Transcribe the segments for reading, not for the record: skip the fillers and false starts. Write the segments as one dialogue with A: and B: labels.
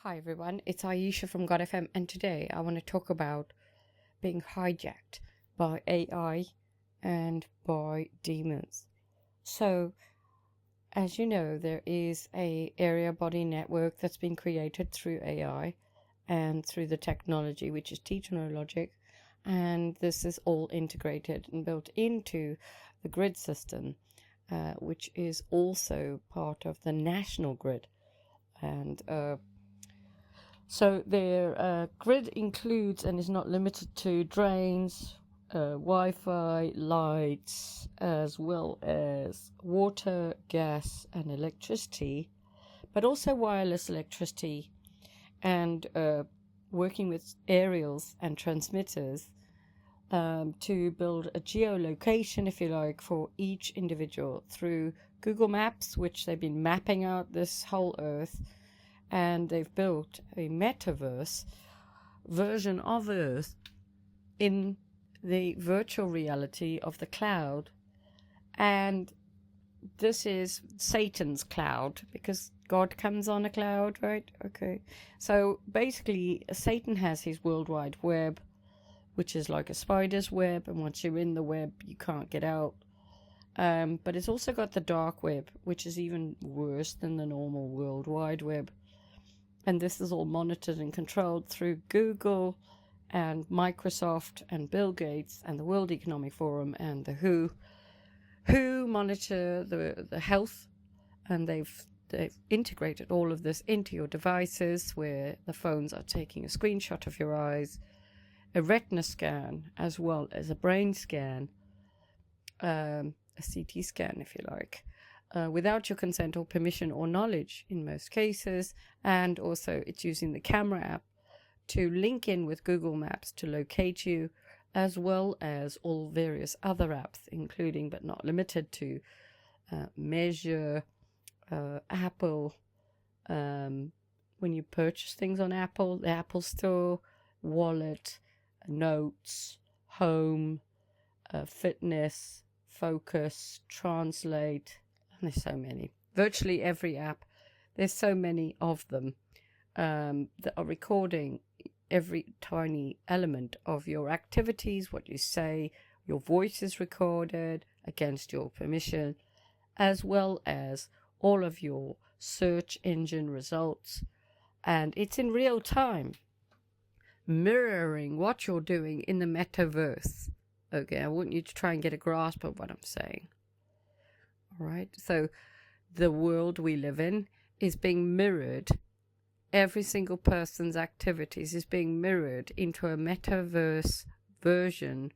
A: Hi everyone, it's Ayesha from God FM, and today I want to talk about being hijacked by AI and by demons. So, as you know, there is a area body network that's been created through AI and through the technology, which is teach no logic, and this is all integrated and built into the grid system, which is also part of the national grid. And so their grid includes and is not limited to drains, Wi-Fi, lights, as well as water, gas, and electricity, but also wireless electricity, and working with aerials and transmitters to build a geolocation, if you like, for each individual through Google Maps, which they've been mapping out this whole Earth. And they've built a metaverse version of Earth in the virtual reality of the cloud. And this is Satan's cloud, because God comes on a cloud, right? Okay. So basically, Satan has his World Wide Web, which is like a spider's web. And once you're in the web, you can't get out. But it's also got the dark web, which is even worse than the normal World Wide Web. And this is all monitored and controlled through Google and Microsoft and Bill Gates and the World Economic Forum and the who monitor the health, and they've integrated all of this into your devices, where the phones are taking a screenshot of your eyes, a retina scan, as well as a brain scan, a CT scan, if you like. Without your consent or permission or knowledge in most cases. And also it's using the camera app to link in with Google Maps to locate you, as well as all various other apps, including but not limited to Measure, Apple, when you purchase things on Apple, the Apple Store, Wallet, Notes, Home, Fitness, Focus, Translate. There's so many. Virtually every app, there's so many of them that are recording every tiny element of your activities, what you say. Your voice is recorded against your permission, as well as all of your search engine results. And it's in real time, mirroring what you're doing in the metaverse. Okay, I want you to try and get a grasp of what I'm saying. Right, so the world we live in is being mirrored. Every single person's activities is being mirrored into a metaverse version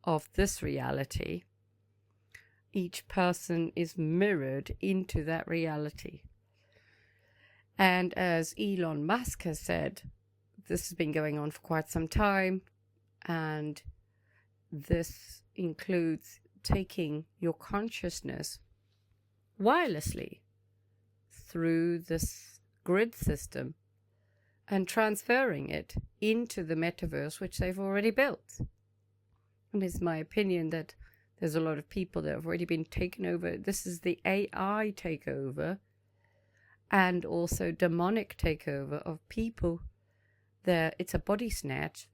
A: of this reality. Each person is mirrored into that reality. And as Elon Musk has said, this has been going on for quite some time, and this includes taking your consciousness wirelessly through this grid system and transferring it into the metaverse, which they've already built. And it's my opinion that there's a lot of people that have already been taken over. This is the AI takeover and also demonic takeover of people. It's a body snatch.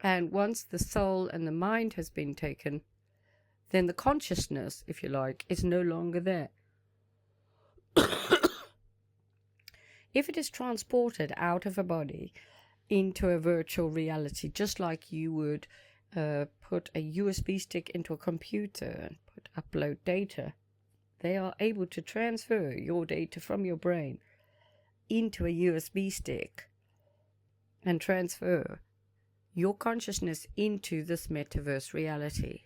A: And once the soul and the mind has been taken, then the consciousness, if you like, is no longer there. If it is transported out of a body into a virtual reality, just like you would put a USB stick into a computer and upload data, they are able to transfer your data from your brain into a USB stick and transfer your consciousness into this metaverse reality.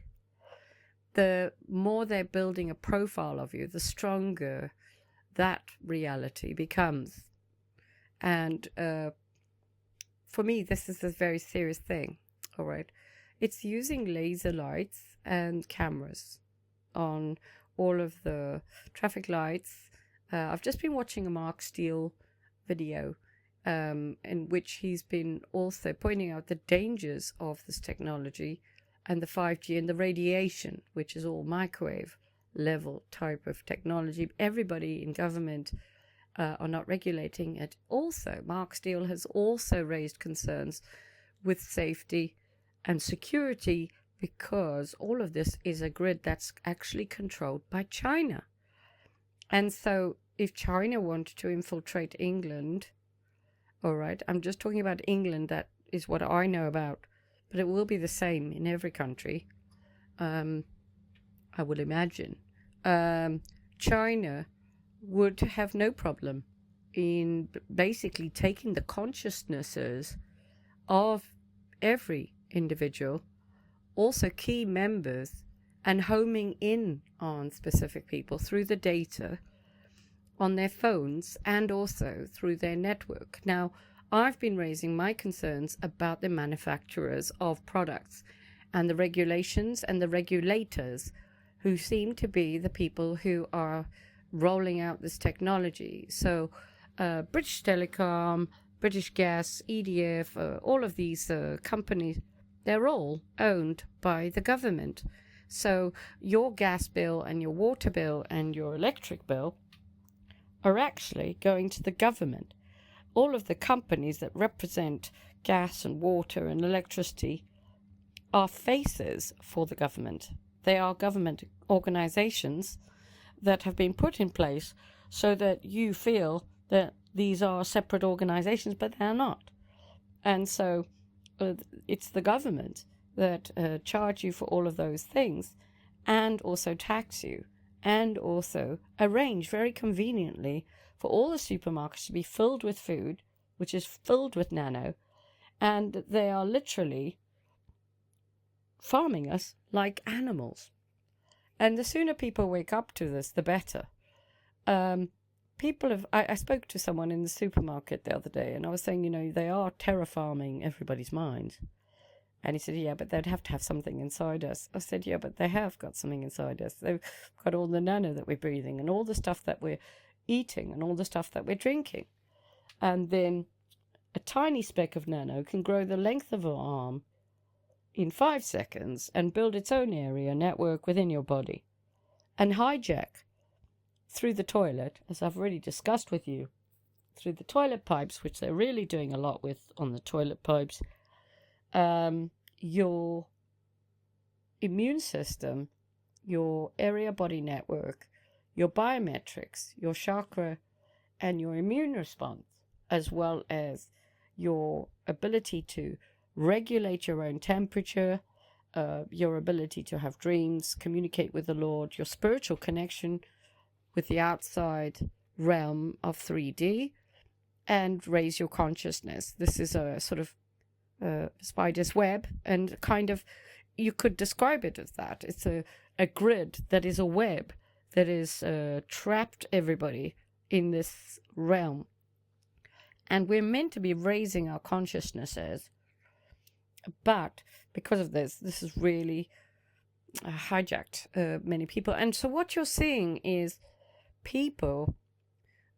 A: The more they're building a profile of you, the stronger that reality becomes. And for me, this is a very serious thing. All right. It's using laser lights and cameras on all of the traffic lights. I've just been watching a Mark Steele video in which he's been also pointing out the dangers of this technology and the 5G and the radiation, which is all microwave level type of technology. Everybody in government are not regulating it. Also, Mark Steele has also raised concerns with safety and security because all of this is a grid that's actually controlled by China. And so if China wanted to infiltrate England, all right, I'm just talking about England, that is what I know about, but it will be the same in every country, I would imagine. China would have no problem in basically taking the consciousnesses of every individual, also key members, and homing in on specific people through the data on their phones and also through their network. Now, I've been raising my concerns about the manufacturers of products and the regulations and the regulators who seem to be the people who are rolling out this technology. So British Telecom, British Gas, EDF, all of these companies, they're all owned by the government. So your gas bill and your water bill and your electric bill are actually going to the government. All of the companies that represent gas and water and electricity are faces for the government. They are government organizations that have been put in place so that you feel that these are separate organizations, but they're not. And so it's the government that charge you for all of those things and also tax you and also arrange very conveniently for all the supermarkets to be filled with food, which is filled with nano, and they are literally farming us like animals. And the sooner people wake up to this, the better. I spoke to someone in the supermarket the other day, and I was saying, they are terror farming everybody's minds. And he said, yeah, but they'd have to have something inside us. I said, yeah, but they have got something inside us. They've got all the nano that we're breathing and all the stuff that we're eating and all the stuff that we're drinking. And then a tiny speck of nano can grow the length of an arm in 5 seconds and build its own area network within your body and hijack through the toilet, as I've already discussed with you, through the toilet pipes, which they're really doing a lot with on the toilet pipes, your immune system, your area body network, your biometrics, your chakra, and your immune response, as well as your ability to regulate your own temperature, your ability to have dreams, communicate with the Lord, your spiritual connection with the outside realm of 3D, and raise your consciousness. This is a sort of spider's web, and kind of, you could describe it as that. It's a grid that is a web that is trapped everybody in this realm. And we're meant to be raising our consciousnesses. But because of this has really hijacked many people. And so what you're seeing is people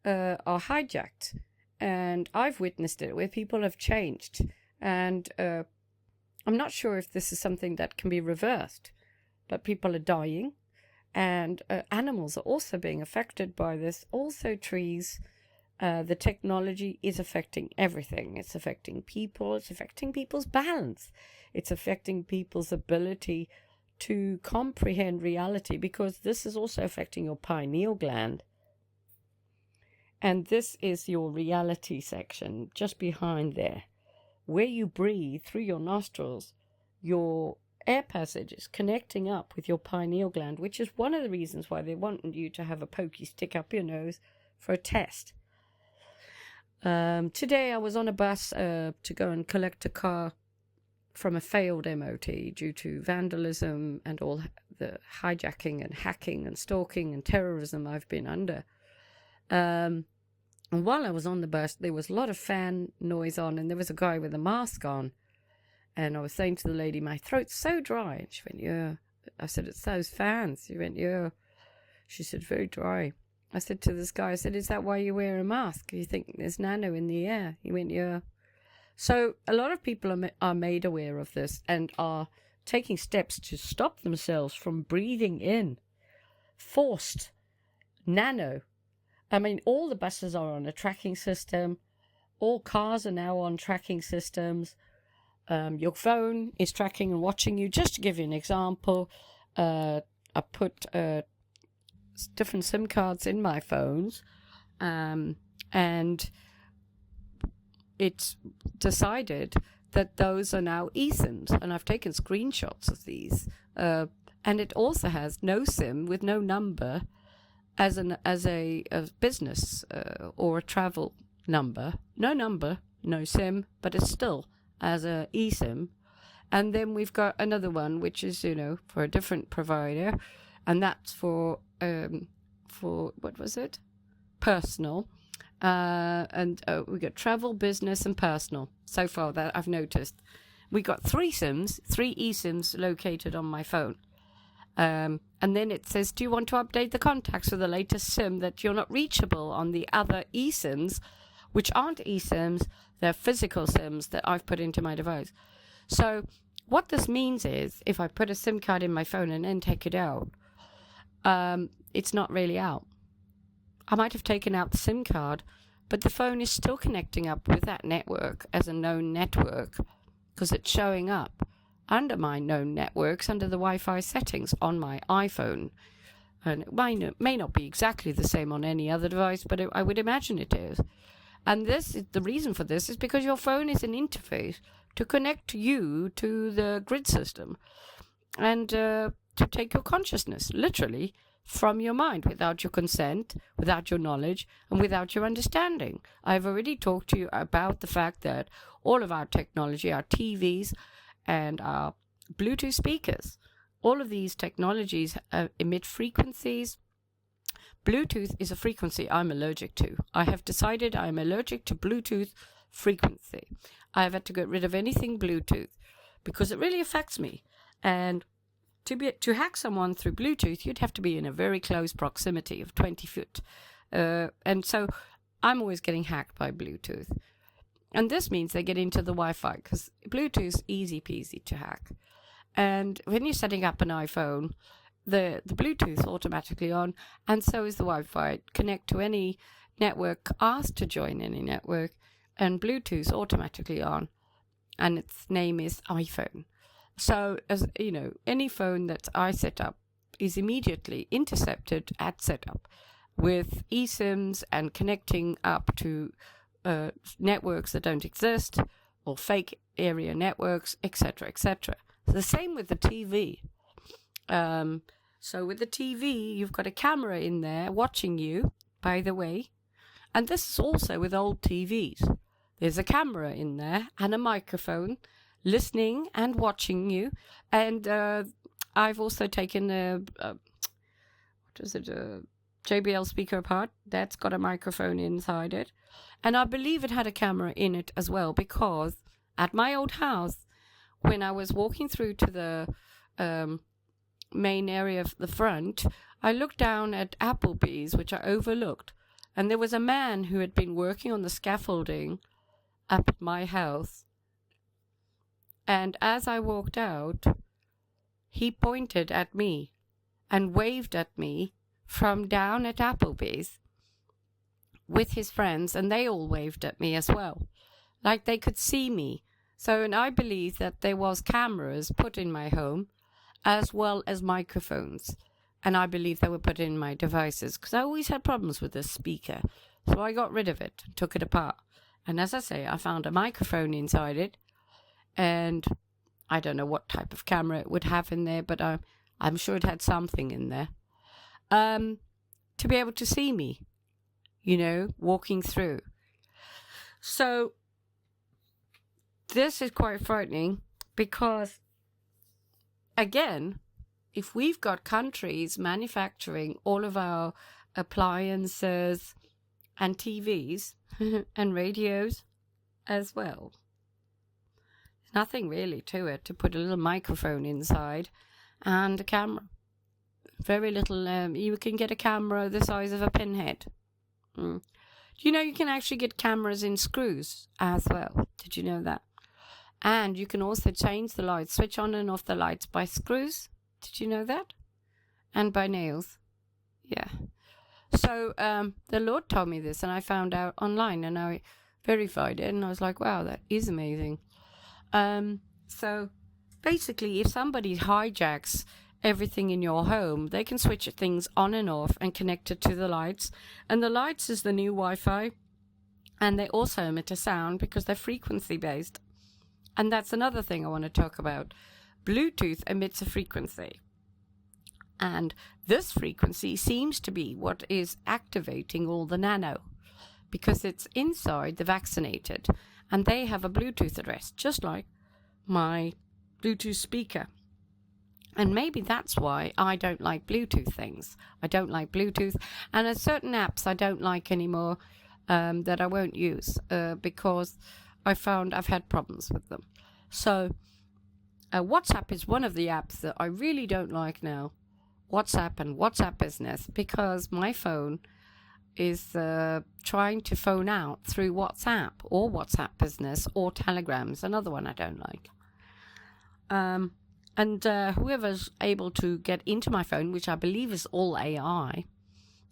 A: are hijacked. And I've witnessed it where people have changed. And I'm not sure if this is something that can be reversed. But people are dying. And animals are also being affected by this. Also trees. The technology is affecting everything. It's affecting people. It's affecting people's balance. It's affecting people's ability to comprehend reality, because this is also affecting your pineal gland. And this is your reality section, just behind there, where you breathe through your nostrils. Your air passage is connecting up with your pineal gland, which is one of the reasons why they want you to have a pokey stick up your nose for a test. Today I was on a bus to go and collect a car from a failed MOT due to vandalism and all the hijacking and hacking and stalking and terrorism I've been under. And while I was on the bus, there was a lot of fan noise on, and there was a guy with a mask on. And I was saying to the lady, my throat's so dry. And she went, yeah. I said, it's those fans. She went, yeah. She said, very dry. I said to this guy, I said, is that why you wear a mask? You think there's nano in the air? He went, yeah. So a lot of people are made aware of this and are taking steps to stop themselves from breathing in forced nano I mean, all the buses are on a tracking system. All cars are now on tracking systems. Your phone is tracking and watching you. Just to give you an example, I put different SIM cards in my phones, and it's decided that those are now eSIMs, and I've taken screenshots of these. And it also has no SIM with no number as a business or a travel number. No number, no SIM, but it's still as a eSIM. And then we've got another one, which is, for a different provider, and that's for what was it? Personal. And we got travel, business, and personal. So far that I've noticed. We got three eSIMs located on my phone. And then it says, do you want to update the contacts with the latest SIM that you're not reachable on the other eSIMs, which aren't eSIMs, they're physical SIMs that I've put into my device. So what this means is, if I put a SIM card in my phone and then take it out, it's not really out. I might have taken out the SIM card, but the phone is still connecting up with that network as a known network, because it's showing up under my known networks, under the Wi-Fi settings on my iPhone. And it may not be exactly the same on any other device, but I would imagine it is. And the reason for this is because your phone is an interface to connect you to the grid system, and to take your consciousness, literally, from your mind, without your consent, without your knowledge, and without your understanding. I've already talked to you about the fact that all of our technology, our TVs and our Bluetooth speakers, all of these technologies emit frequencies. Bluetooth is a frequency I'm allergic to. I have decided I'm allergic to Bluetooth frequency. I've had to get rid of anything Bluetooth because it really affects me. And to hack someone through Bluetooth, you'd have to be in a very close proximity of 20 foot. And so I'm always getting hacked by Bluetooth. And this means they get into the Wi-Fi, because Bluetooth's easy peasy to hack. And when you're setting up an iPhone, the Bluetooth automatically on, and so is the Wi-Fi. Connect to any network, asked to join any network, and Bluetooth automatically on. And its name is iPhone. So, as you know, any phone that I set up is immediately intercepted at setup with eSIMs and connecting up to networks that don't exist, or fake area networks, etc., etc. The same with the TV. So with the TV, you've got a camera in there watching you, by the way. And this is also with old TVs. There's a camera in there and a microphone listening and watching you. And I've also taken a JBL speaker apart. That's got a microphone inside it. And I believe it had a camera in it as well, because at my old house, when I was walking through to the main area of the front, I looked down at Applebee's, which I overlooked, and there was a man who had been working on the scaffolding up at my house. And as I walked out, he pointed at me and waved at me from down at Applebee's with his friends, and they all waved at me as well, like they could see me. So, and I believe that there was cameras put in my home, as well as microphones, and I believe they were put in my devices, because I always had problems with this speaker. So I got rid of it, took it apart, and as I say, I found a microphone inside it, and I don't know what type of camera it would have in there, but I'm sure it had something in there, to be able to see me, walking through. So this is quite frightening, because again, if we've got countries manufacturing all of our appliances and TVs and radios as well, there's nothing really to it to put a little microphone inside and a camera. Very little. You can get a camera the size of a pinhead. Do you know you can actually get cameras in screws as well? Did you know that? And you can also change the lights, switch on and off the lights by screws. Did you know that? And by nails. Yeah. So the Lord told me this, and I found out online, and I verified it, and I was like, wow, that is amazing. So basically, if somebody hijacks everything in your home, they can switch things on and off and connect it to the lights. And the lights is the new Wi-Fi, and they also emit a sound because they're frequency based. And that's another thing I want to talk about. Bluetooth emits a frequency. And this frequency seems to be what is activating all the nano, because it's inside the vaccinated, and they have a Bluetooth address, just like my Bluetooth speaker. And maybe that's why I don't like Bluetooth things. I don't like Bluetooth, and there's certain apps I don't like anymore that I won't use because I found I've had problems with them. So WhatsApp is one of the apps that I really don't like now. WhatsApp and WhatsApp Business, because my phone is trying to phone out through WhatsApp or WhatsApp Business or Telegram's another one I don't like. And whoever's able to get into my phone, which I believe is all AI,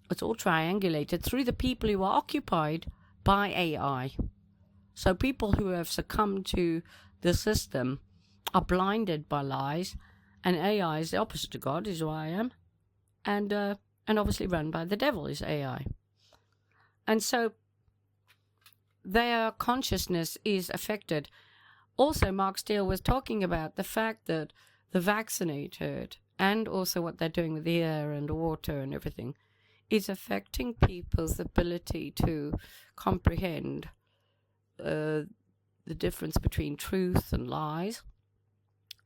A: it's all triangulated through the people who are occupied by AI. So people who have succumbed to the system are blinded by lies, and AI is the opposite of God, is who I am, and obviously run by the devil is AI. And so their consciousness is affected. Also, Mark Steele was talking about the fact that the vaccinated, and also what they're doing with the air and the water and everything, is affecting people's ability to comprehend the difference between truth and lies,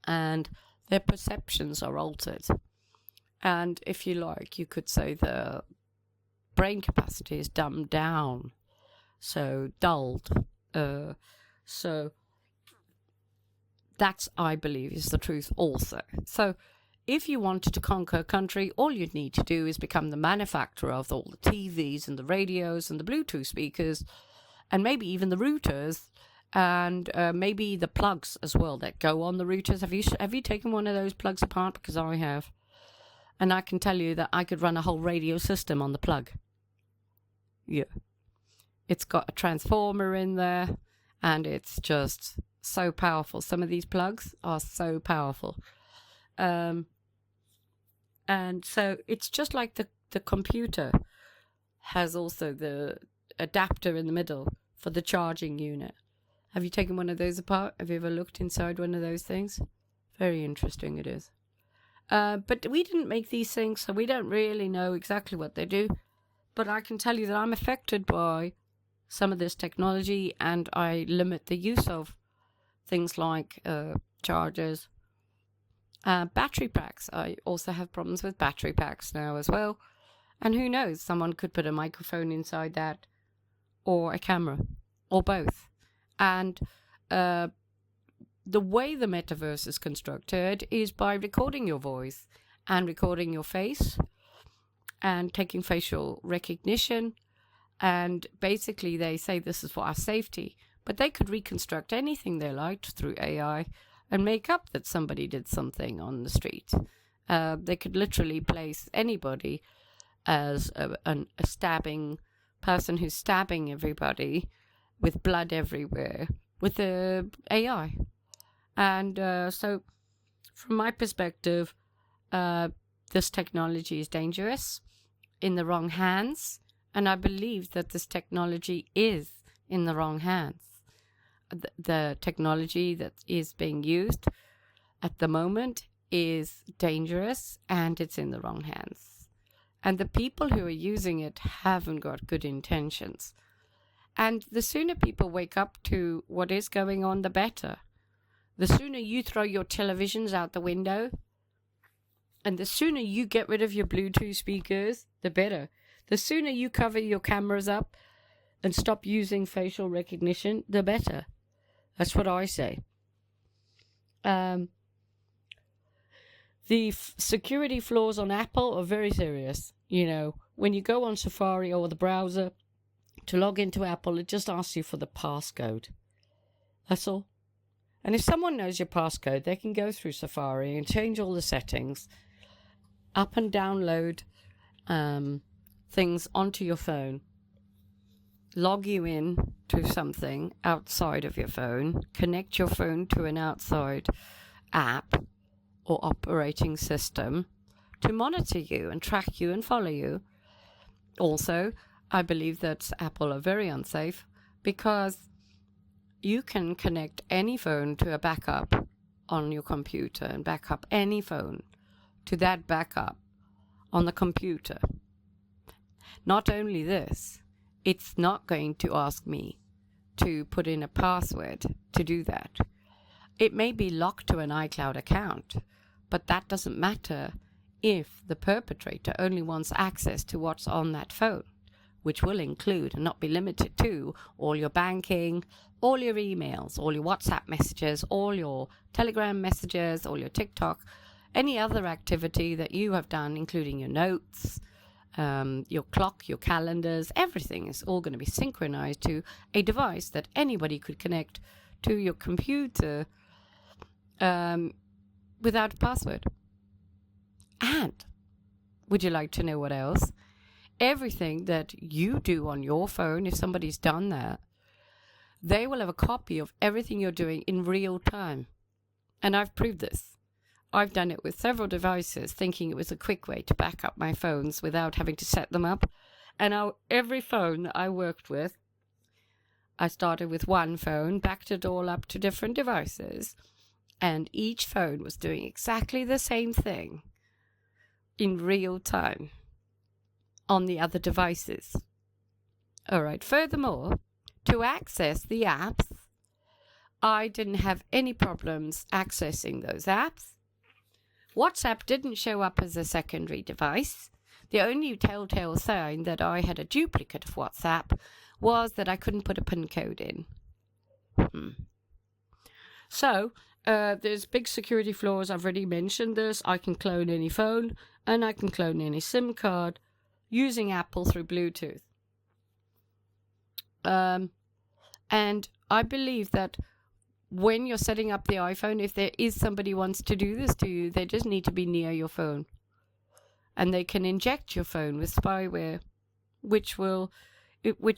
A: and their perceptions are altered. And if you like, you could say the brain capacity is dumbed down, so dulled. So that's, I believe, is the truth also. So if you wanted to conquer a country, all you'd need to do is become the manufacturer of all the TVs and the radios and the Bluetooth speakers, and maybe even the routers, and maybe the plugs as well that go on the routers. Have you taken one of those plugs apart? Because I have. And I can tell you that I could run a whole radio system on the plug. Yeah. It's got a transformer in there, and it's just so powerful. Some of these plugs are so powerful. And so it's just like the computer has also the adapter in the middle for the charging unit. Have you taken one of those apart? Have you ever looked inside one of those things? Very interesting it is. But we didn't make these things, so we don't really know exactly what they do. But I can tell you that I'm affected by some of this technology, and I limit the use of things like chargers. Battery packs. I also have problems with battery packs now as well. And who knows, someone could put a microphone inside that, or a camera, or both. And the way the metaverse is constructed is by recording your voice and recording your face and taking facial recognition. And basically they say this is for our safety, but they could reconstruct anything they liked through AI and make up that somebody did something on the street. They could literally place anybody as a stabbing person who's stabbing everybody with blood everywhere with the AI. And so from my perspective, this technology is dangerous in the wrong hands. And I believe that this technology is in the wrong hands. The technology that is being used at the moment is dangerous, and it's in the wrong hands. And the people who are using it haven't got good intentions. And the sooner people wake up to what is going on, the better. The sooner you throw your televisions out the window, and the sooner you get rid of your Bluetooth speakers, the better. The sooner you cover your cameras up and stop using facial recognition, the better. That's what I say. The security flaws on Apple are very serious. You know, when you go on Safari or the browser to log into Apple, it just asks you for the passcode. That's all. And if someone knows your passcode, they can go through Safari and change all the settings, up and download things onto your phone, log you in to something outside of your phone, connect your phone to an outside app or operating system to monitor you and track you and follow you. Also, I believe that Apple are very unsafe because you can connect any phone to a backup on your computer and back up any phone to that backup on the computer. Not only this, it's not going to ask me to put in a password to do that. It may be locked to an iCloud account, but that doesn't matter if the perpetrator only wants access to what's on that phone, which will include and not be limited to all your banking, all your emails, all your WhatsApp messages, all your Telegram messages, all your TikTok, any other activity that you have done, including your notes, your clock, your calendars, everything is all going to be synchronized to a device that anybody could connect to your computer without a password. And would you like to know what else? Everything that you do on your phone, if somebody's done that, they will have a copy of everything you're doing in real time. And I've proved this. I've done it with several devices, thinking it was a quick way to back up my phones without having to set them up. And every phone that I worked with, I started with one phone, backed it all up to different devices, and each phone was doing exactly the same thing in real time on the other devices. All right, furthermore, to access the apps, I didn't have any problems accessing those apps. WhatsApp didn't show up as a secondary device. The only telltale sign that I had a duplicate of WhatsApp was that I couldn't put a PIN code in. So, there's big security flaws. I've already mentioned this. I can clone any phone and I can clone any SIM card using Apple through Bluetooth. And I believe that when you're setting up the iPhone, if there is somebody who wants to do this to you, they just need to be near your phone. And they can inject your phone with spyware, which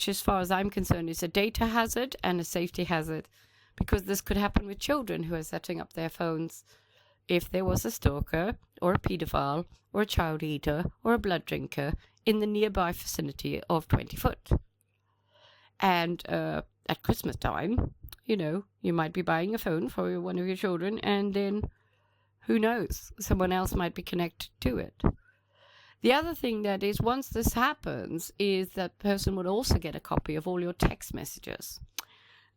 A: as far as I'm concerned, is a data hazard and a safety hazard. Because this could happen with children who are setting up their phones. If there was a stalker or a pedophile or a child eater or a blood drinker in the nearby vicinity of 20 foot. And at Christmas time, you might be buying a phone for one of your children, and then who knows, someone else might be connected to it. The other thing that is, once this happens, is that person would also get a copy of all your text messages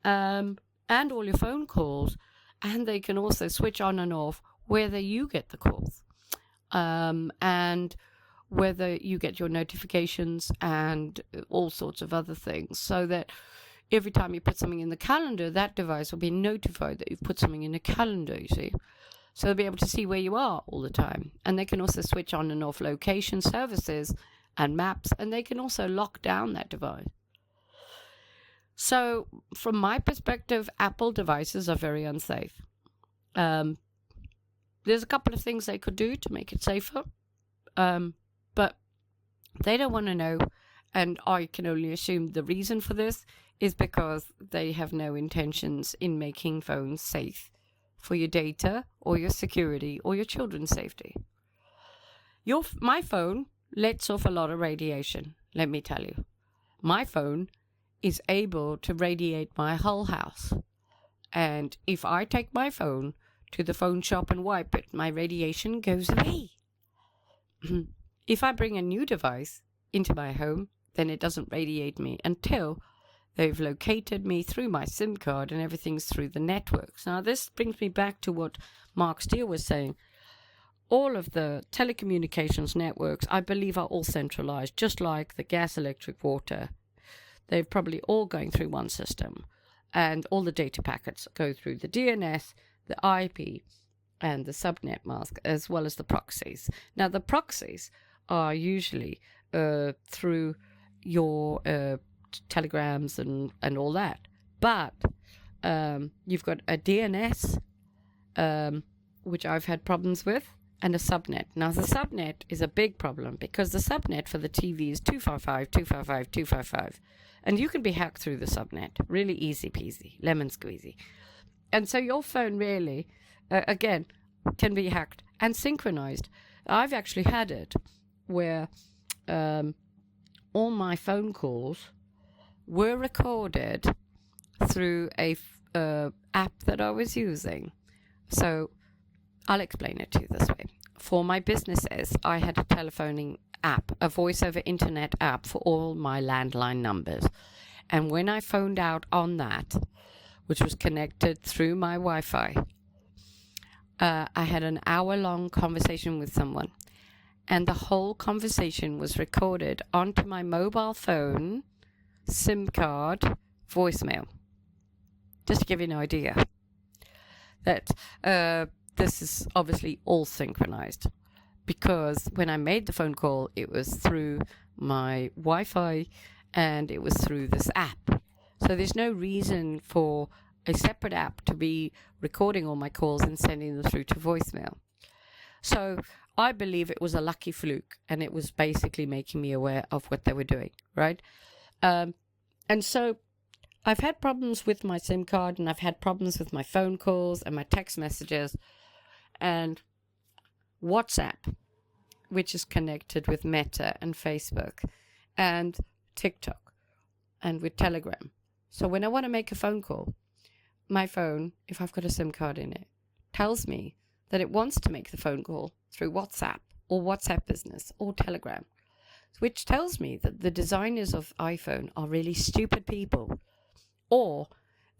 A: and all your phone calls, and they can also switch on and off whether you get the calls and whether you get your notifications and all sorts of other things, so that every time you put something in the calendar, that device will be notified that you've put something in the calendar, you see. So they'll be able to see where you are all the time. And they can also switch on and off location services and maps, and they can also lock down that device. So from my perspective, Apple devices are very unsafe. There's a couple of things they could do to make it safer, but they don't want to know. And I can only assume the reason for this is because they have no intentions in making phones safe for your data or your security or your children's safety. My phone lets off a lot of radiation, let me tell you. My phone is able to radiate my whole house. And if I take my phone to the phone shop and wipe it, my radiation goes away. If I bring a new device into my home, then it doesn't radiate me until they've located me through my SIM card and everything's through the networks. Now, this brings me back to what Mark Steele was saying. All of the telecommunications networks, I believe, are all centralized, just like the gas, electric, water. They're probably all going through one system. And all the data packets go through the DNS, the IP, and the subnet mask, as well as the proxies. Now, the proxies are usually through your telegrams and all that. But you've got a DNS, which I've had problems with, and a subnet. Now, the subnet is a big problem because the subnet for the TV is 255, 255, 255. And you can be hacked through the subnet. Really easy peasy, lemon squeezy. And so your phone really, again, can be hacked and synchronized. I've actually had it where all my phone calls were recorded through a app that I was using. So I'll explain it to you this way. For my businesses, I had a telephoning app, a voice over internet app for all my landline numbers. And when I phoned out on that, which was connected through my Wi-Fi, I had an hour-long conversation with someone. And the whole conversation was recorded onto my mobile phone, SIM card, voicemail. Just to give you an idea that this is obviously all synchronized, because when I made the phone call, it was through my Wi-Fi and it was through this app. So there's no reason for a separate app to be recording all my calls and sending them through to voicemail. So I believe it was a lucky fluke, and it was basically making me aware of what they were doing, right? And so I've had problems with my SIM card, and I've had problems with my phone calls and my text messages and WhatsApp, which is connected with Meta and Facebook and TikTok and with Telegram. So when I want to make a phone call, my phone, if I've got a SIM card in it, tells me that it wants to make the phone call through WhatsApp or WhatsApp Business or Telegram, which tells me that the designers of iPhone are really stupid people, or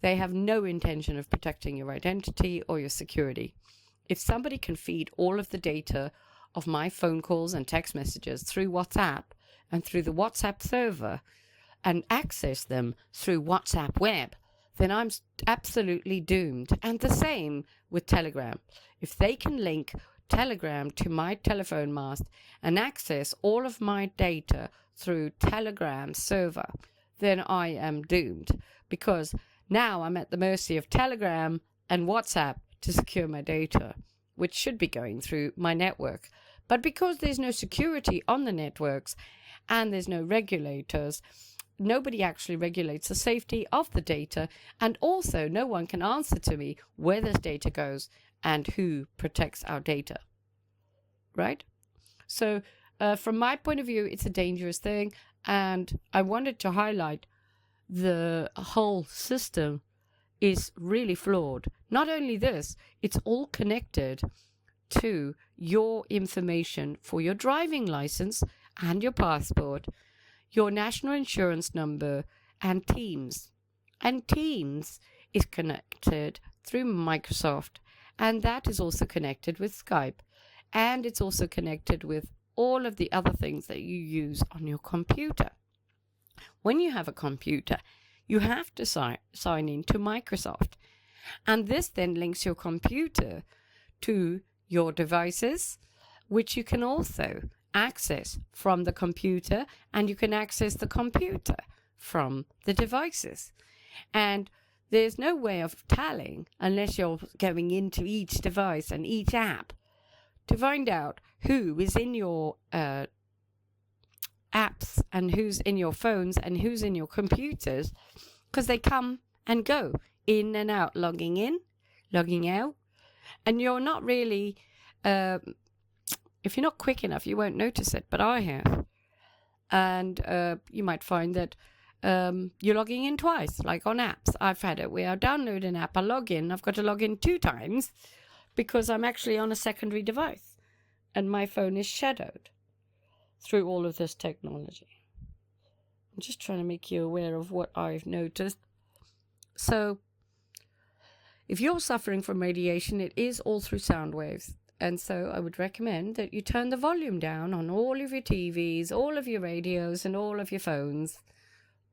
A: they have no intention of protecting your identity or your security. If somebody can feed all of the data of my phone calls and text messages through WhatsApp and through the WhatsApp server and access them through WhatsApp web, then I'm absolutely doomed. And the same with Telegram. If they can link Telegram to my telephone mast and access all of my data through Telegram server, then I am doomed, because now I'm at the mercy of Telegram and WhatsApp to secure my data, which should be going through my network. But because there's no security on the networks and there's no regulators, nobody actually regulates the safety of the data, and also no one can answer to me where this data goes and who protects our data, right? So from my point of view, it's a dangerous thing, and I wanted to highlight the whole system is really flawed. Not only this, it's all connected to your information for your driving license and your passport, your national insurance number, and Teams. And Teams is connected through Microsoft, and that is also connected with Skype, and it's also connected with all of the other things that you use on your computer. When you have a computer, you have to sign in to Microsoft, and this then links your computer to your devices, which you can also access from the computer, and you can access the computer from the devices. And there's no way of telling, unless you're going into each device and each app, to find out who is in your apps and who's in your phones and who's in your computers, because they come and go, in and out, logging in, logging out, and you're not really if you're not quick enough, you won't notice it, but I have. And you might find that you're logging in twice, like on apps. I've had it where I download an app, I log in, I've got to log in 2 times because I'm actually on a secondary device and my phone is shadowed through all of this technology. I'm just trying to make you aware of what I've noticed. So if you're suffering from radiation, it is all through sound waves. And so I would recommend that you turn the volume down on all of your TVs, all of your radios, and all of your phones.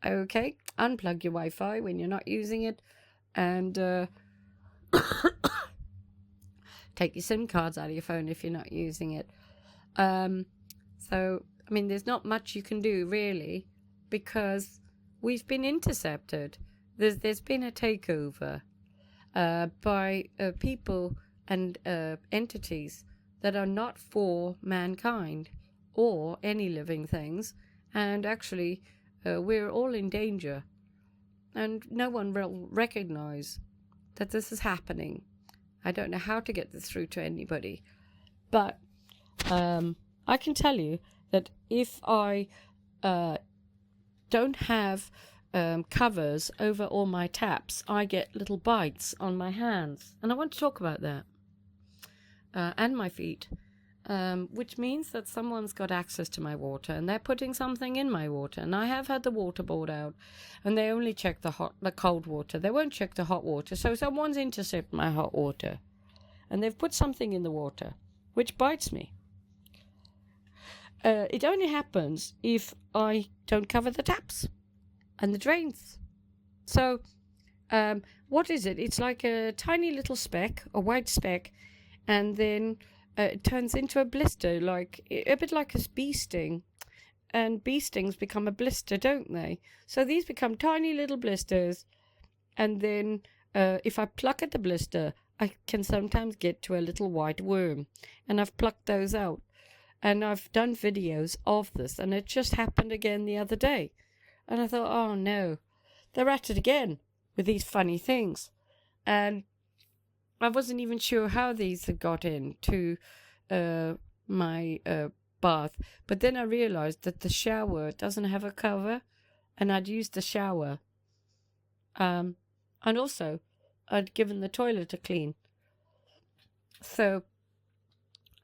A: Okay? Unplug your Wi-Fi when you're not using it. And take your SIM cards out of your phone if you're not using it. So, I mean, there's not much you can do, really, because we've been intercepted. There's been a takeover by people and entities that are not for mankind or any living things. And actually, we're all in danger. And no one will recognize that this is happening. I don't know how to get this through to anybody. But I can tell you that if I don't have covers over all my taps, I get little bites on my hands. And I want to talk about that. And my feet. Which means that someone's got access to my water and they're putting something in my water. And I have had the water board out and they only check the cold water. They won't check the hot water. So someone's intercepted my hot water and they've put something in the water, which bites me. It only happens if I don't cover the taps and the drains. So what is it? It's like a tiny little speck, a white speck, and then it turns into a blister, like a bit like a bee sting. And bee stings become a blister, don't they? So these become tiny little blisters. And then if I pluck at the blister, I can sometimes get to a little white worm. And I've plucked those out. And I've done videos of this. And it just happened again the other day. And I thought, oh no, they're at it again with these funny things. And I wasn't even sure how these had got into my bath. But then I realized that the shower doesn't have a cover. And I'd used the shower. And also, I'd given the toilet a clean. So,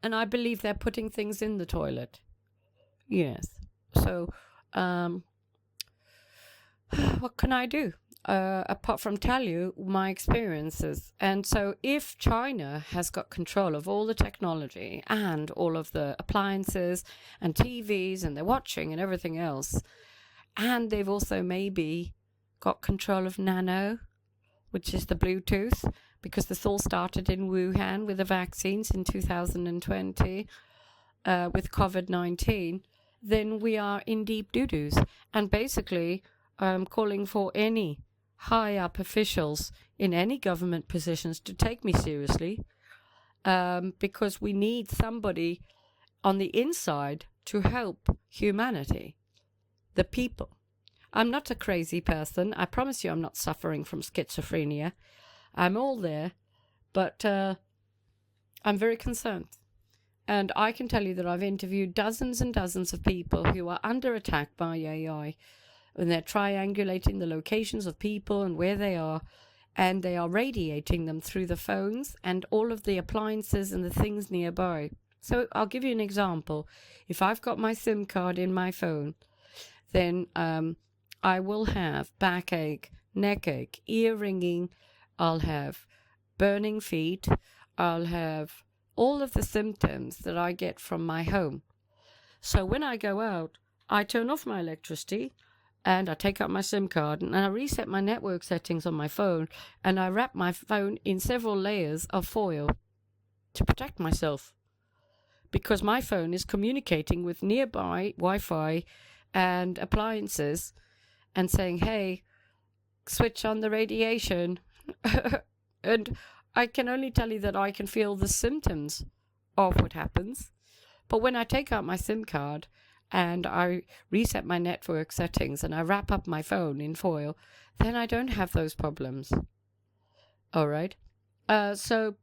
A: and I believe they're putting things in the toilet. Yes. So, what can I do? Apart from tell you my experiences. And so if China has got control of all the technology and all of the appliances and TVs and they're watching and everything else, and they've also maybe got control of nano, which is the Bluetooth, because this all started in Wuhan with the vaccines in 2020 with COVID-19, then we are in deep doo-doos. And basically, I'm calling for any high up officials in any government positions to take me seriously, because we need somebody on the inside to help humanity, the people. I'm not a crazy person. I promise you I'm not suffering from schizophrenia. I'm all there, but I'm very concerned. And I can tell you that I've interviewed dozens and dozens of people who are under attack by AI. And they're triangulating the locations of people and where they are, and they are radiating them through the phones and all of the appliances and the things nearby. So I'll give you an example. If I've got my SIM card in my phone, then I will have backache, neck ache, ear ringing, I'll have burning feet, I'll have all of the symptoms that I get from my home. So when I go out, I turn off my electricity, and I take out my SIM card and I reset my network settings on my phone, and I wrap my phone in several layers of foil to protect myself, because my phone is communicating with nearby Wi-Fi and appliances and saying, hey, switch on the radiation. And I can only tell you that I can feel the symptoms of what happens. But when I take out my SIM card and I reset my network settings and I wrap up my phone in foil, then I don't have those problems. All right. So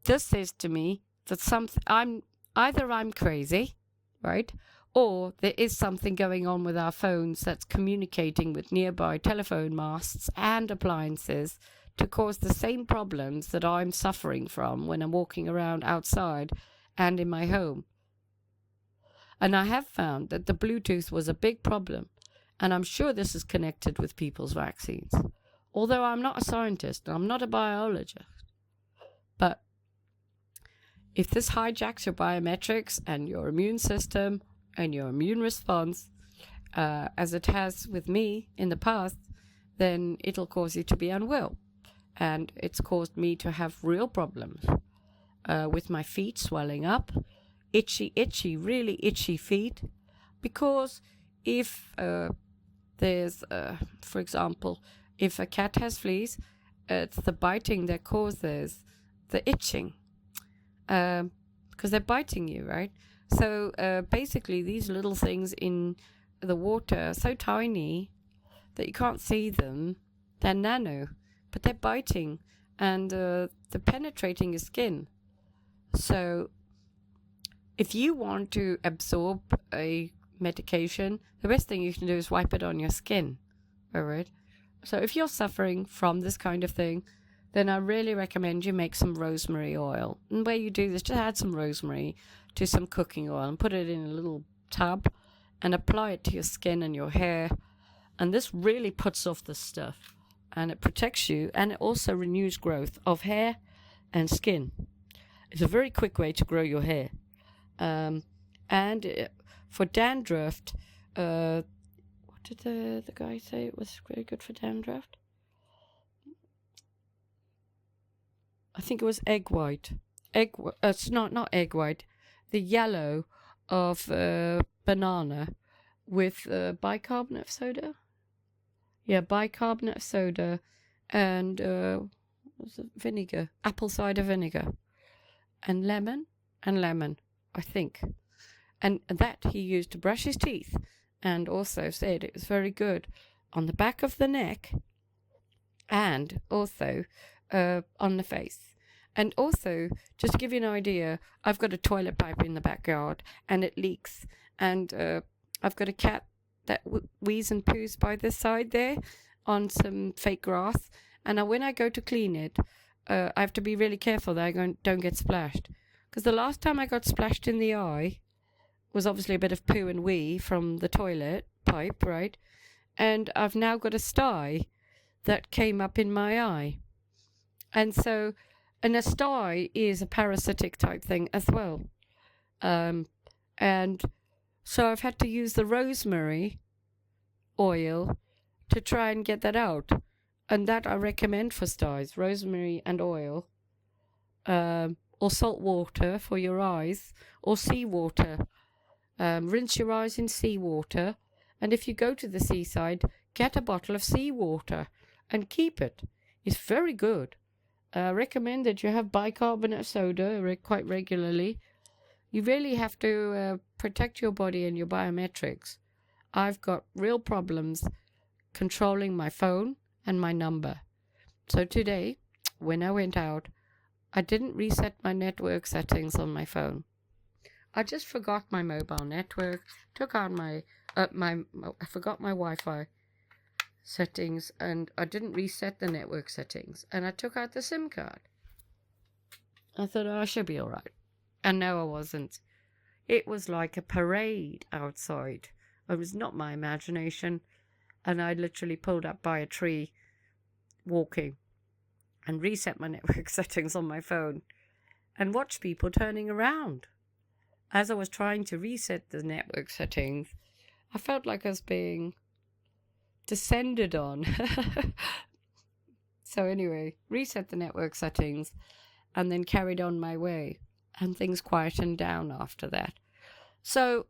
A: this says to me that I'm crazy, right? Or there is something going on with our phones that's communicating with nearby telephone masts and appliances to cause the same problems that I'm suffering from when I'm walking around outside and in my home. And I have found that the Bluetooth was a big problem, and I'm sure this is connected with people's vaccines. Although I'm not a scientist, I'm not a biologist. But if this hijacks your biometrics and your immune system and your immune response, as it has with me in the past, then it'll cause you to be unwell. And it's caused me to have real problems with my feet swelling up, itchy, really itchy feet. Because if there's, for example, if a cat has fleas, it's the biting that causes the itching. because they're biting you, right? So basically, these little things in the water are so tiny that you can't see them. They're nano, but they're biting, and they're penetrating your skin. So if you want to absorb a medication, the best thing you can do is wipe it on your skin. All right. So if you're suffering from this kind of thing, then I really recommend you make some rosemary oil. And the way you do this, just add some rosemary to some cooking oil and put it in a little tub and apply it to your skin and your hair. And this really puts off the stuff, and it protects you, and it also renews growth of hair and skin. It's a very quick way to grow your hair. And for dandruff, what did the guy say it was very good for dandruff? I think it was egg white. It's not egg white. The yellow of banana with bicarbonate of soda. Yeah, bicarbonate of soda and what's it? Vinegar, apple cider vinegar, and lemon, I think. And that he used to brush his teeth, and also said it was very good on the back of the neck and also on the face. And also, just to give you an idea, I've got a toilet pipe in the backyard and it leaks, and I've got a cat that wheezes and poos by the side there on some fake grass, and when I go to clean it, I have to be really careful that I don't get splashed, because the last time I got splashed in the eye was obviously a bit of poo and wee from the toilet pipe, right? And I've now got a sty that came up in my eye. And so, and a sty is a parasitic type thing as well. And so I've had to use the rosemary oil to try and get that out. And that I recommend for styes, rosemary and oil. Or salt water for your eyes, or seawater. Rinse your eyes in seawater, and if you go to the seaside, get a bottle of seawater and keep it. It's very good. I recommend that you have bicarbonate of soda quite regularly. You really have to protect your body and your biometrics. I've got real problems controlling my phone and my number. So today, when I went out, I didn't reset my network settings on my phone. I just forgot my mobile network, took out I forgot my Wi-Fi settings, and I didn't reset the network settings, and I took out the SIM card. I thought, I should be all right. And no, I wasn't. It was like a parade outside. It was not my imagination, and I literally pulled up by a tree, walking, and reset my network settings on my phone, and watched people turning around. As I was trying to reset the network settings, I felt like I was being descended on. So anyway, reset the network settings and then carried on my way, and things quietened down after that. So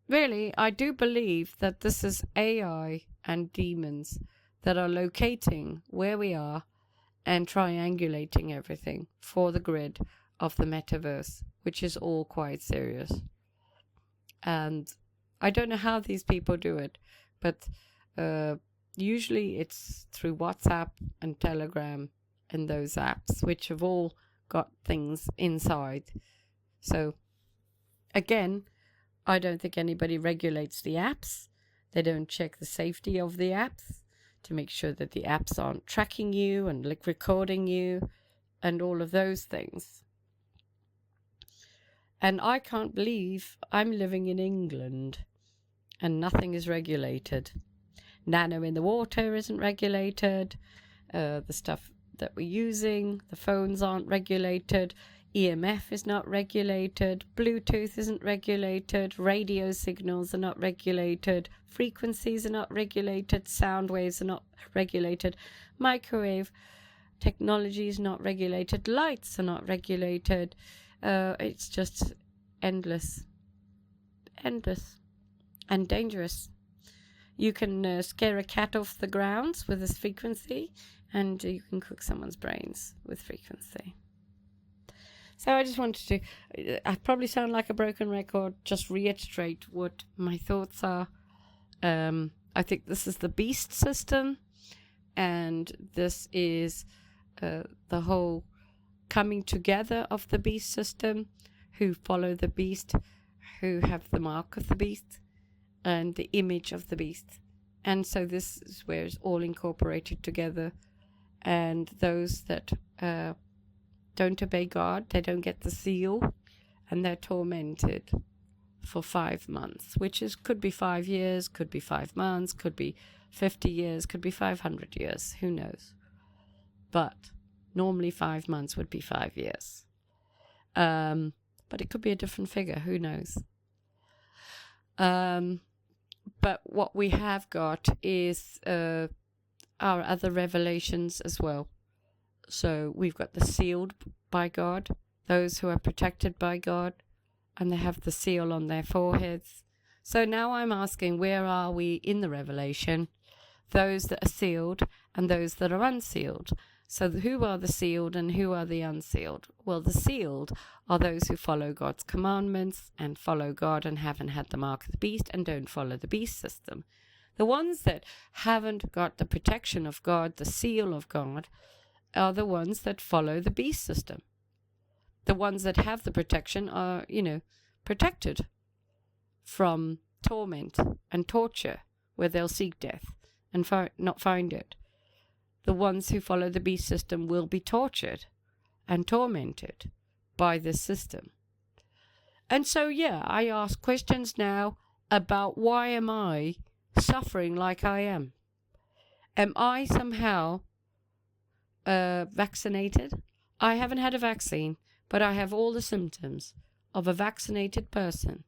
A: really, I do believe that this is AI and demons that are locating where we are and triangulating everything for the grid of the metaverse, which is all quite serious. And I don't know how these people do it, but usually it's through WhatsApp and Telegram and those apps, which have all got things inside. So again, I don't think anybody regulates the apps. They don't check the safety of the apps to make sure that the apps aren't tracking you and recording you and all of those things. And I can't believe I'm living in England and nothing is regulated. Nano in the water isn't regulated. The stuff that we're using, the phones aren't regulated. EMF is not regulated. Bluetooth isn't regulated. Radio signals are not regulated. Frequencies are not regulated. Sound waves are not regulated. Microwave technology is not regulated. Lights are not regulated. It's just endless and dangerous. You can scare a cat off the grounds with this frequency, and you can cook someone's brains with frequency. So I just wanted to, I probably sound like a broken record, just reiterate what my thoughts are. I think this is the beast system, and this is the whole coming together of the beast system, who follow the beast, who have the mark of the beast and the image of the beast. And so this is where it's all incorporated together. And those that don't obey God, they don't get the seal, and they're tormented for 5 months, which could be 5 years, could be 5 months, could be 50 years, could be 500 years, who knows. But normally 5 months would be 5 years. But it could be a different figure, who knows. But what we have got is our other revelations as well. So we've got the sealed by God, those who are protected by God, and they have the seal on their foreheads. So now I'm asking, where are we in the revelation? Those that are sealed and those that are unsealed. So who are the sealed and who are the unsealed? Well, the sealed are those who follow God's commandments and follow God and haven't had the mark of the beast and don't follow the beast system. The ones that haven't got the protection of God, the seal of God, are the ones that follow the beast system. The ones that have the protection are, protected from torment and torture, where they'll seek death and not find it. The ones who follow the beast system will be tortured and tormented by this system. And so, I ask questions now about, why am I suffering like I am? Am I somehow vaccinated? I haven't had a vaccine, but I have all the symptoms of a vaccinated person.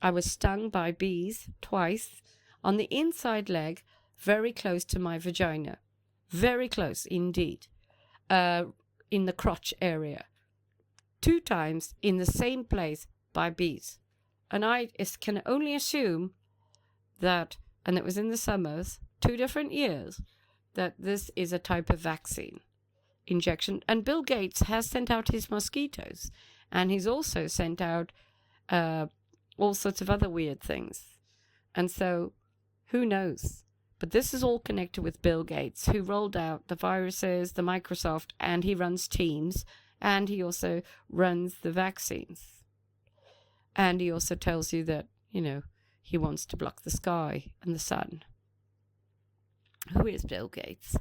A: I was stung by bees twice on the inside leg, very close to my vagina. Very close indeed, in the crotch area. 2 times in the same place by bees. And I can only assume that, and it was in the summers, 2 different years, that this is a type of vaccine injection. And Bill Gates has sent out his mosquitoes, and he's also sent out all sorts of other weird things. And so, who knows? But this is all connected with Bill Gates, who rolled out the viruses, the Microsoft, and he runs Teams, and he also runs the vaccines. And he also tells you that, he wants to block the sky and the sun. Who is Bill Gates?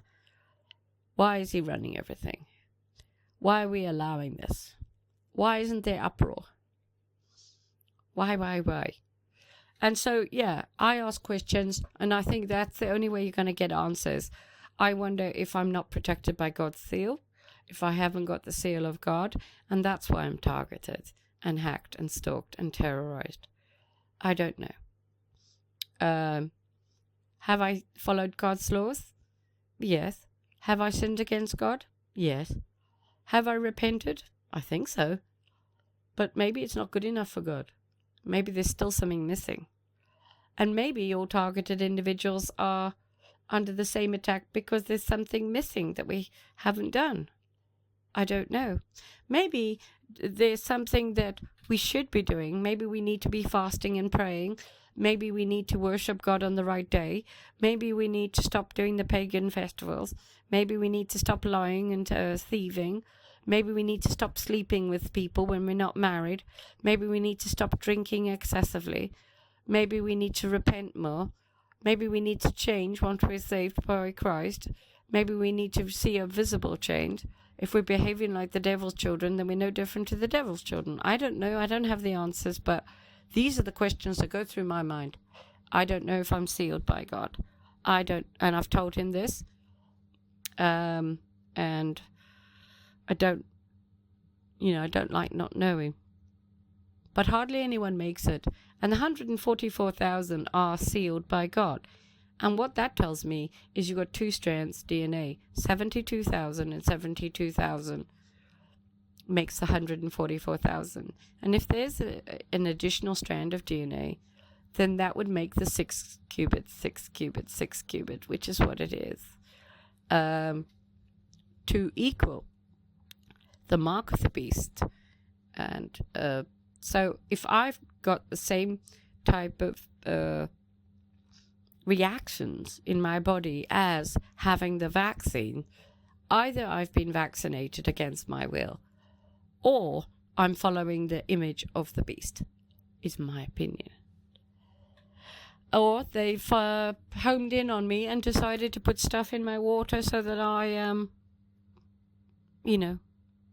A: Why is he running everything? Why are we allowing this? Why isn't there uproar? Why? And so, I ask questions, and I think that's the only way you're going to get answers. I wonder if I'm not protected by God's seal, if I haven't got the seal of God, and that's why I'm targeted and hacked and stalked and terrorized. I don't know. Have I followed God's laws? Yes. Have I sinned against God? Yes. Have I repented? I think so. But maybe it's not good enough for God. Maybe there's still something missing. And maybe your targeted individuals are under the same attack because there's something missing that we haven't done. I don't know. Maybe there's something that we should be doing. Maybe we need to be fasting and praying. Maybe we need to worship God on the right day. Maybe we need to stop doing the pagan festivals. Maybe we need to stop lying and thieving. Maybe we need to stop sleeping with people when we're not married. Maybe we need to stop drinking excessively. Maybe we need to repent more. Maybe we need to change once we're saved by Christ. Maybe we need to see a visible change. If we're behaving like the devil's children, then we're no different to the devil's children. I don't know. I don't have the answers, but these are the questions that go through my mind. I don't know if I'm sealed by God. I don't, and I've told him this. And I don't like not knowing. But hardly anyone makes it. And the 144,000 are sealed by God. And what that tells me is you've got 2 strands DNA. 72,000 and 72,000 makes 144,000. And if there's an additional strand of DNA, then that would make the 6 qubits, 6 qubits, 6 qubit, which is what it is, to equal the mark of the beast And so if I've got the same type of reactions in my body as having the vaccine, either I've been vaccinated against my will, or I'm following the image of the beast, is my opinion. Or they've homed in on me and decided to put stuff in my water so that I am,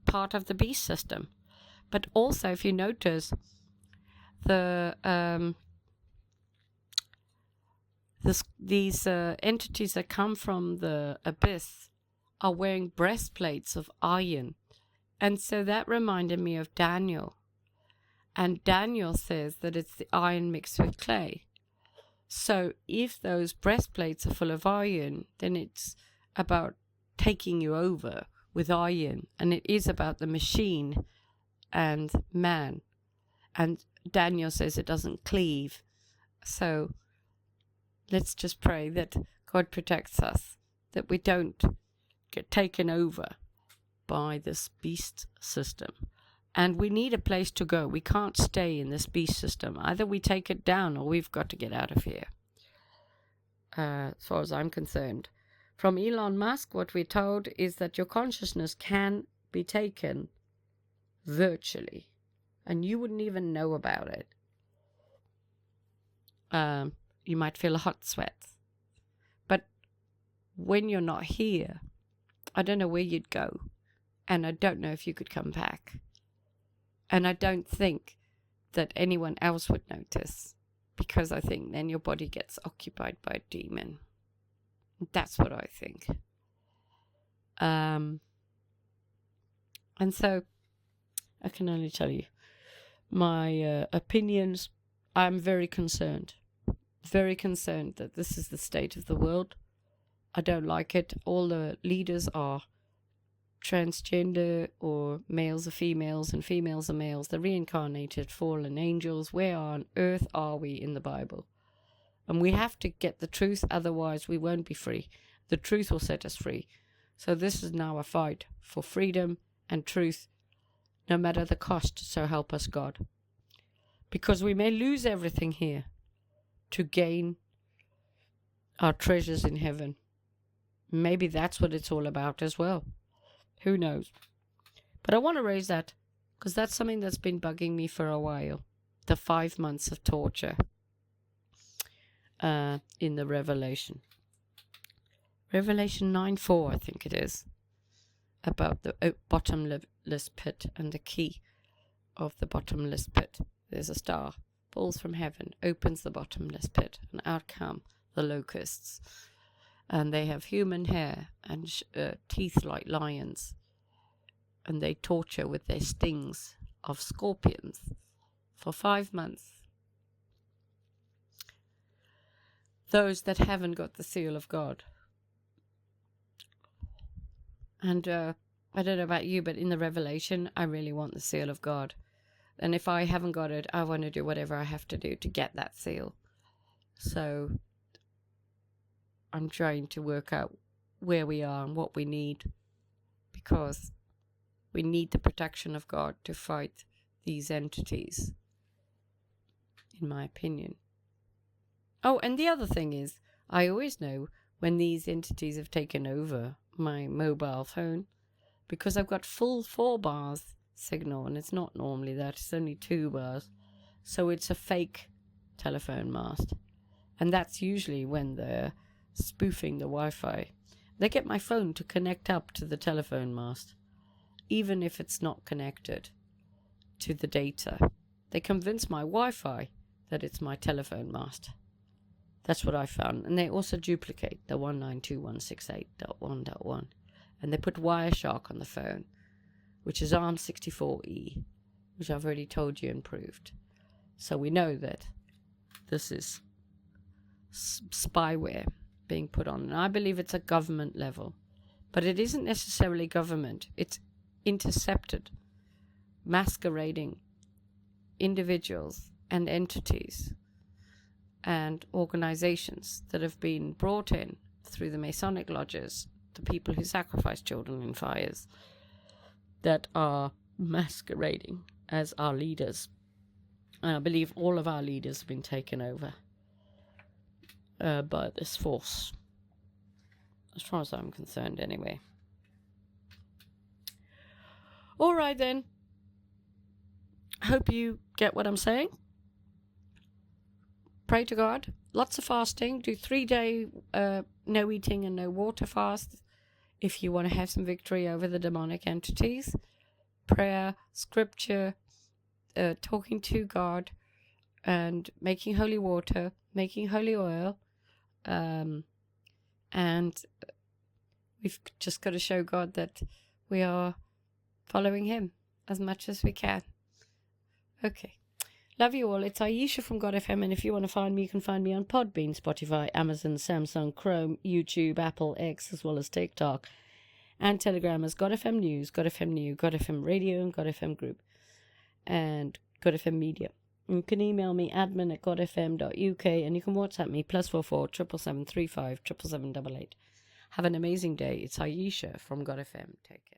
A: part of the beast system. But also, if you notice, these entities that come from the abyss are wearing breastplates of iron. And so that reminded me of Daniel. And Daniel says that it's the iron mixed with clay. So if those breastplates are full of iron, then it's about taking you over with iron. And it is about the machine and man. And Daniel says it doesn't cleave. So let's just pray that God protects us, that we don't get taken over by this beast system. And we need a place to go. We can't stay in this beast system. Either we take it down or we've got to get out of here, as far as I'm concerned. From Elon Musk, what we're told is that your consciousness can be taken virtually, and you wouldn't even know about it. You might feel a hot sweat. But when you're not here, I don't know where you'd go. And I don't know if you could come back. And I don't think that anyone else would notice, because I think then your body gets occupied by a demon. That's what I think. And so I can only tell you my opinions. I'm very concerned that this is the state of the world. I don't like it. All the leaders are transgender, or males are females and females are males. The reincarnated fallen angels. Where on earth are we in the Bible? And we have to get the truth, otherwise we won't be free. The truth will set us free. So this is now a fight for freedom and truth, no matter the cost, so help us God. Because we may lose everything here to gain our treasures in heaven. Maybe that's what it's all about as well. Who knows? But I want to raise that because that's something that's been bugging me for a while. The 5 months of torture in the Revelation. Revelation 9:4, I think it is. About the bottomless pit and the key of the bottomless pit. There's a star, falls from heaven, opens the bottomless pit, and out come the locusts. And they have human hair and teeth like lions. And they torture with their stings of scorpions for 5 months. Those that haven't got the seal of God. And I don't know about you, but in the Revelation, I really want the seal of God. And if I haven't got it, I want to do whatever I have to do to get that seal. So I'm trying to work out where we are and what we need, because we need the protection of God to fight these entities, in my opinion. Oh, and the other thing is, I always know when these entities have taken over my mobile phone, because I've got full 4 bars signal, and it's not normally that, it's only 2 bars. So it's a fake telephone mast. And that's usually when they're spoofing the Wi-Fi. They get my phone to connect up to the telephone mast, even if it's not connected to the data. They convince my Wi-Fi that it's my telephone mast. That's what I found. And they also duplicate the 192.168.1.1. And they put Wireshark on the phone, which is ARM64E, which I've already told you and proved. So we know that this is spyware being put on. And I believe it's a government level. But it isn't necessarily government. It's intercepted, masquerading individuals and entities and organizations that have been brought in through the Masonic lodges, the people who sacrifice children in fires, that are masquerading as our leaders. And I believe all of our leaders have been taken over by this force, as far as I'm concerned anyway. All right then. Hope you get what I'm saying. Pray to God. Lots of fasting. Do 3-day no eating and no water fast if you want to have some victory over the demonic entities. Prayer, scripture, talking to God, and making holy water, making holy oil. And we've just got to show God that we are following him as much as we can. Okay. Love you all. It's Ayesha from God FM, and if you want to find me, you can find me on Podbean, Spotify, Amazon, Samsung, Chrome, YouTube, Apple, X, as well as TikTok, and Telegram as God FM News, God FM New, God FM Radio, and God FM Group, and God FM Media. You can email me admin@godfm.uk, and you can WhatsApp me +44 777 35 77788. Have an amazing day. It's Ayesha from God FM. Take care.